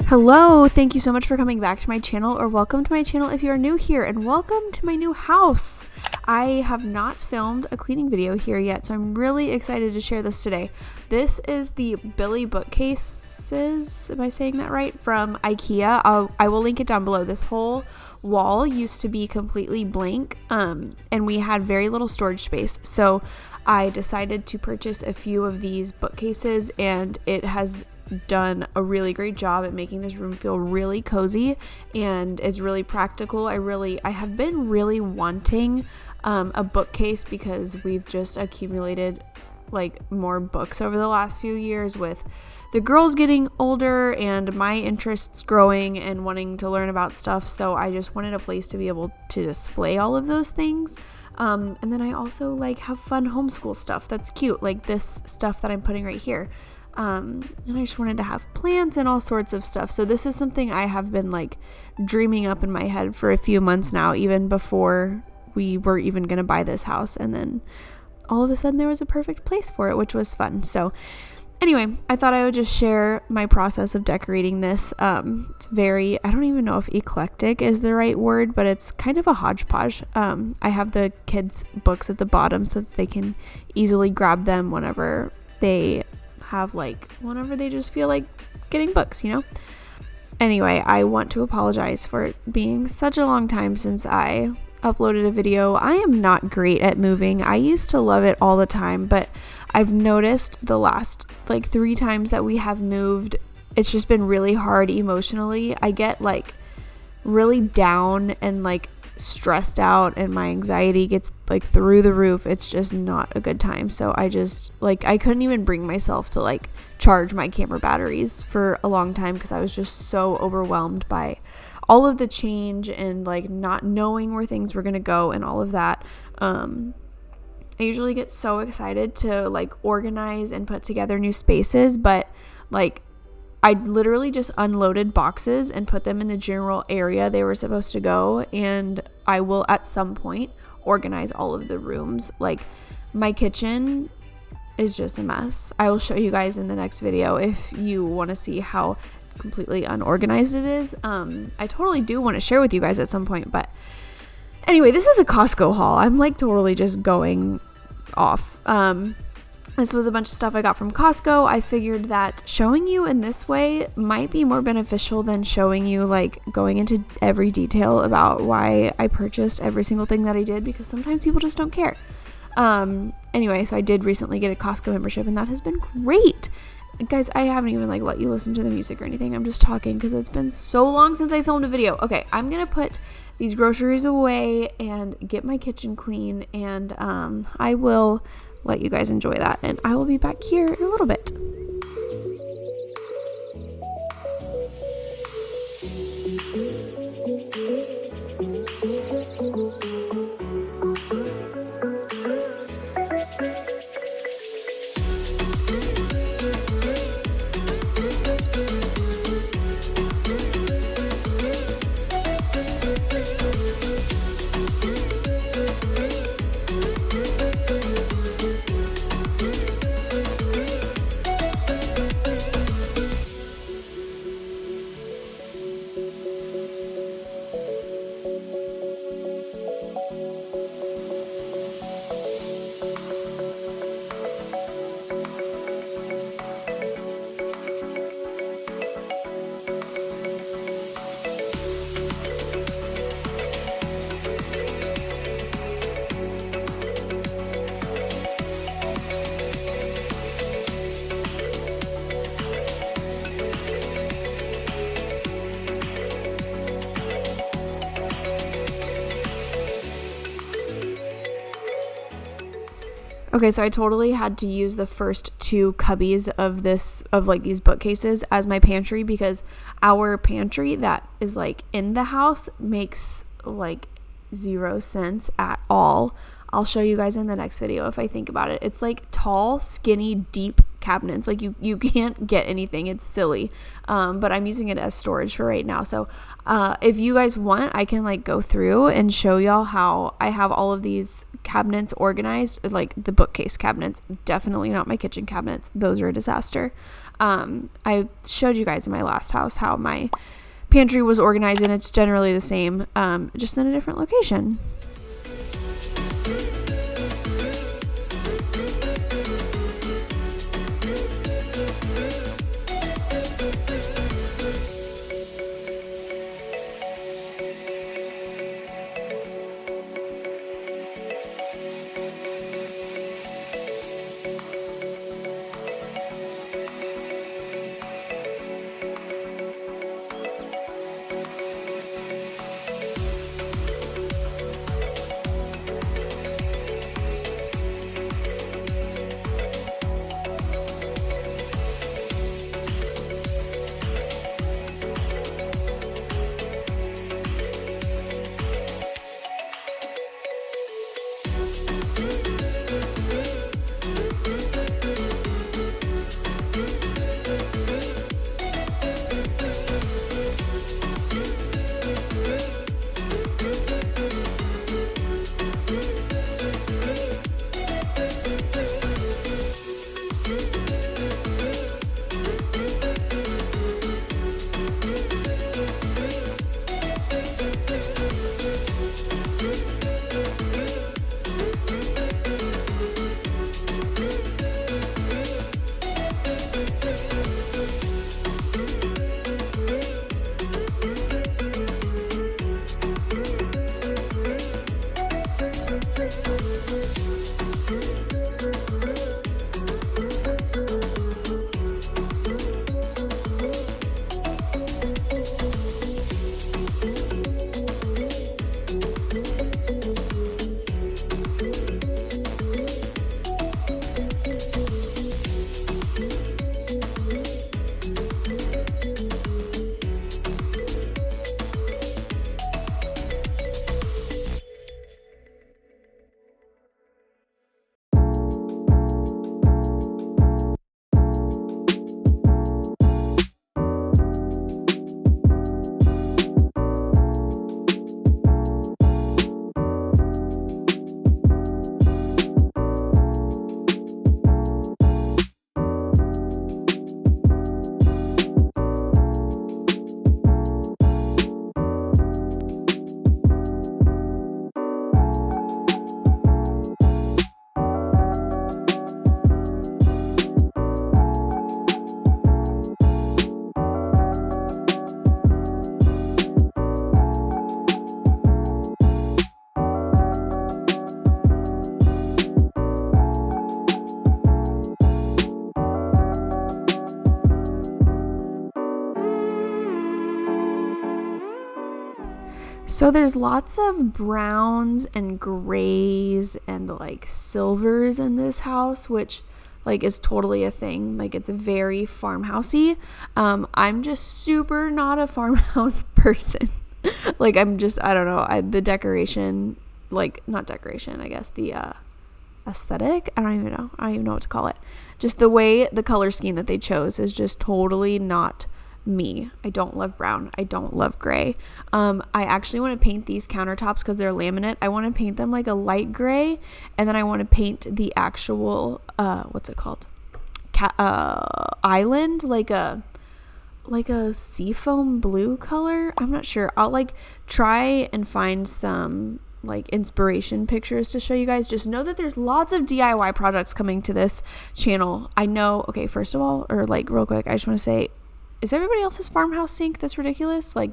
Hello, thank you so much for coming back to my channel, or welcome to my channel if you are new here, and welcome to my new house. I have not filmed a cleaning video here yet, so I'm really excited to share this today. This is the Billy Bookcases, am I saying that right, from IKEA. I will link it down below. This whole wall used to be completely blank, and we had very little storage space, so I decided to purchase a few of these bookcases, and it has done a really great job at making this room feel really cozy, and it's really practical. I have been really wanting a bookcase because we've just accumulated like more books over the last few years with the girls getting older and my interests growing and wanting to learn about stuff, so I just wanted a place to be able to display all of those things. And then I also like have fun homeschool stuff that's cute, like this stuff that I'm putting right here. And I just wanted to have plants and all sorts of stuff. So this is something I have been like dreaming up in my head for a few months now, even before we were even going to buy this house. And then all of a sudden there was a perfect place for it, which was fun. So anyway, I thought I would just share my process of decorating this. It's very, I don't even know if eclectic is the right word, but it's kind of a hodgepodge. I have the kids' books at the bottom so that they can easily grab them whenever they just feel like getting books, you know? Anyway, I want to apologize for it being such a long time since I uploaded a video. I am not great at moving. I used to love it all the time, but I've noticed the last like 3 times that we have moved, it's just been really hard emotionally. I get like really down and like stressed out, and my anxiety gets like through the roof. It's just not a good time. So I just like, I couldn't even bring myself to like charge my camera batteries for a long time because I was just so overwhelmed by all of the change and like not knowing where things were gonna go and all of that. I usually get so excited to like organize and put together new spaces, but like I literally just unloaded boxes and put them in the general area they were supposed to go, and I will at some point organize all of the rooms. Like my kitchen is just a mess. I will show you guys in the next video if you want to see how completely unorganized it is. I totally do want to share with you guys at some point, but anyway, this is a Costco haul. I'm like totally just going off. This was a bunch of stuff I got from Costco. I figured that showing you in this way might be more beneficial than showing you like going into every detail about why I purchased every single thing that I did, because sometimes people just don't care. Anyway, so I did recently get a Costco membership, and that has been great. Guys, I haven't even like let you listen to the music or anything. I'm just talking because it's been so long since I filmed a video. Okay, I'm gonna put these groceries away and get my kitchen clean, and I will let you guys enjoy that, and I will be back here in a little bit. Okay, so I totally had to use the first 2 cubbies of like these bookcases as my pantry, because our pantry that is like in the house makes like 0 sense at all. I'll show you guys in the next video if I think about it. It's like tall, skinny, deep cabinets. Like you can't get anything. It's silly. But I'm using it as storage for right now. So if you guys want, I can like go through and show y'all how I have all of these cabinets organized, like the bookcase cabinets. Definitely not my kitchen cabinets. Those are a disaster. I showed you guys in my last house how my pantry was organized, and it's generally the same, just in a different location. So there's lots of browns and grays and like silvers in this house, which like is totally a thing. Like it's very farmhousey. I'm just super not a farmhouse person. Like I'm just, I don't know, the decoration, like not decoration, I guess the aesthetic, I don't even know what to call it. Just the way the color scheme that they chose is just totally not me. I don't love brown. I don't love gray. I actually want to paint these countertops because they're laminate. I want to paint them like a light gray, and then I want to paint the actual what's it called, island, like a seafoam blue color. I'm not sure. I'll like try and find some like inspiration pictures to show you guys. Just know that there's lots of DIY products coming to this channel. I know. Okay, first of all, or like real quick, I just want to say, is everybody else's farmhouse sink this ridiculous? Like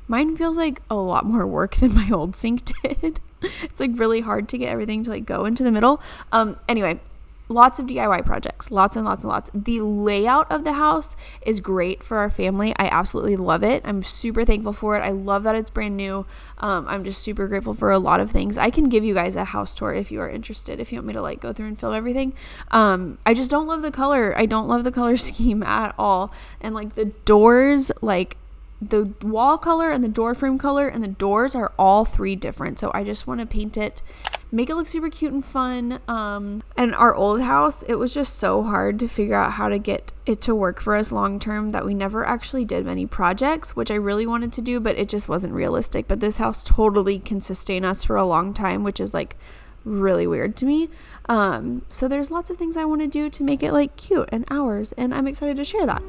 mine feels like a lot more work than my old sink did. It's like really hard to get everything to like go into the middle. Anyway, lots of DIY projects, lots and lots and lots. The layout of the house is great for our family. I absolutely love it. I'm super thankful for it. I love that it's brand new. I'm just super grateful for a lot of things. I can give you guys a house tour if you are interested, if you want me to like go through and film everything. I just don't love the color. I don't love the color scheme at all. And like the doors, like the wall color and the door frame color and the doors are all three different. So I just want to paint it, make it look super cute and fun. And our old house, it was just so hard to figure out how to get it to work for us long term that we never actually did many projects, which I really wanted to do, but it just wasn't realistic. But this house totally can sustain us for a long time, which is like really weird to me. So there's lots of things I want to do to make it like cute and ours, and I'm excited to share that.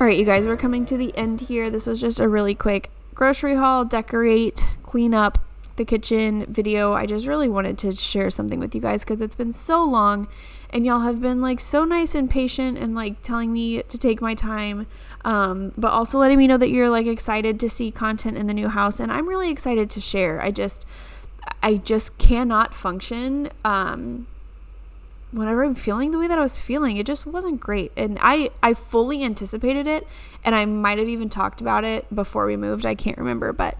right, you guys, we're coming to the end here. This was just a really quick grocery haul, decorate, clean up the kitchen video. I just really wanted to share something with you guys because it's been so long and y'all have been like so nice and patient and like telling me to take my time, but also letting me know that you're like excited to see content in the new house, and I'm really excited to share. I just cannot function whenever I'm feeling the way that I was feeling. It just wasn't great, and I fully anticipated it, and I might have even talked about it before we moved. I can't remember, but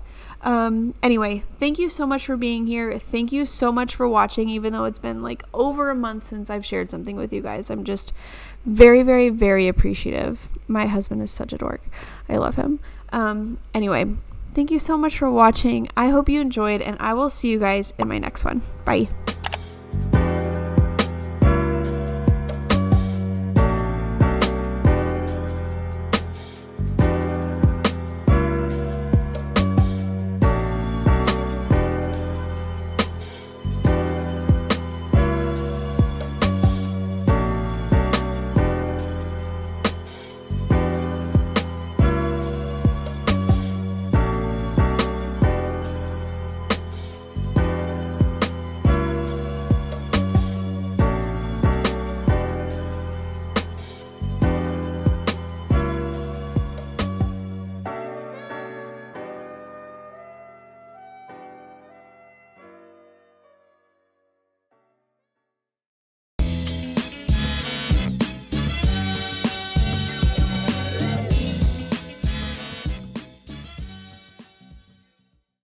anyway, thank you so much for being here. Thank you so much for watching, even though it's been like over a month since I've shared something with you guys. I'm just very, very, very appreciative. My husband is such a dork. I love him. Anyway, thank you so much for watching. I hope you enjoyed, and I will see you guys in my next one. Bye.